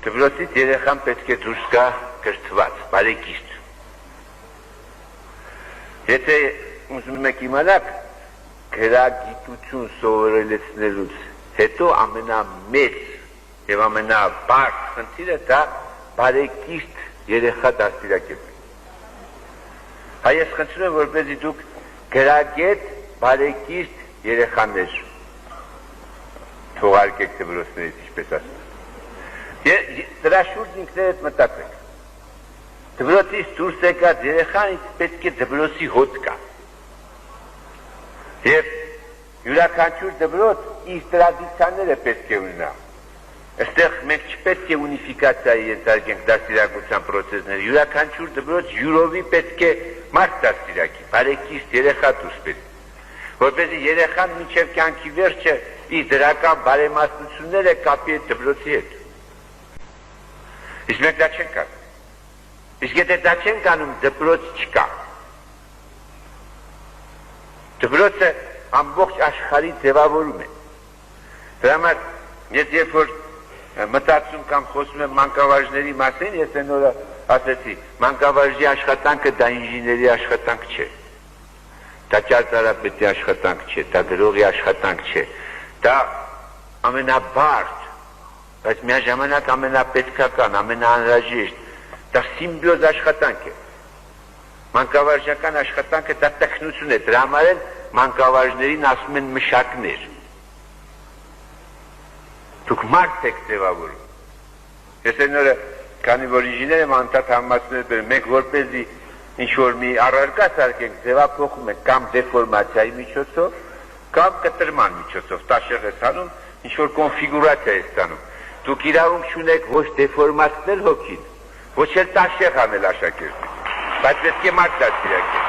դպրոցից երեխան պետք է դուրս գա կրթված, բարեկիրթ։ Եթե ուզում եք իմանաք, գրագիտություն սովորելուց հետո ամենամեծ եւ ամենաբարձ խնդիրը դա բարեկիրթ երեխա դաստիարակելն է։ Հայ ես խնդրում եմ, որպեսզի դուք գրագետ բարեկիրթ երեխաներ թողարկեք դպրոցներից, ինչպես ասում։ Դրա շուրջ ինքներդ մտածեք։ Դպրոցից դուրս եկած երեխան պետք է դպրոցի հոտ կա։ Եվ յուրաքանչյուր դպրոց իր տրադիցիաները պետք է ունենա։ Այստեղ մենք չպետք է ունիֆիկացիայի ենթարկենք դաստիարակության պրոցեսները, յուրաքանչյուր դպրոց յուրովի պետք է մարդ դաստիարակի, բարեկիրթ երեխա դուրս բերի, որպեսզի երեխան մինչև կյանքի վերջը իր դրական բարեմաստությունները կապի այդ դպրոցի հետ։ Իսկ մենք դա չենք անում։ Իսկ եթե դա չենք անում, դպրոց չկա։ Դպրոցը ամբողջ աշխարհի ձևավորում է։ Դրա համար ես երբ որ մտածում կամ խոսում եմ մանկավարժների մասին, ես այն օրը ասեցի, մանկավարժի աշխատանքը դա ինժեների աշխատանք չէ, դա ճարտարապետի աշխատանք չէ, դա գրողի աշխատանք չէ, դա ամենաբարձ, բայց միաժամանակ ամենապետքական, ամենաանհրաժեշտ, դա սիմբիոզ աշխատանք է։ Մանկավարժական աշխատանքը դա տեխնություն է, դրա համար էլ մանկավարժներին ասում են մշակներ։ Դուք մարդ եք ձևավորում։ Ես այն օրը, քանի որ ինժեներ եմ անդադ համացնել, մենք որպեսզի ինչ-որ մի առարկա սարքենք, ձևափոխում ենք կամ դեֆորմացիայի միջոցով, կամ կտրման միջոցով, տաշեղ է ստանում, ինչ-որ կոնֆիգուրացիա է ստանում։ Դուք իրավունք չունեք ոչ դեֆորմացնել հոգին, ոչ էլ տաշեղ անել աշակերտին, բայց պետք է մարդ դաստիարակել։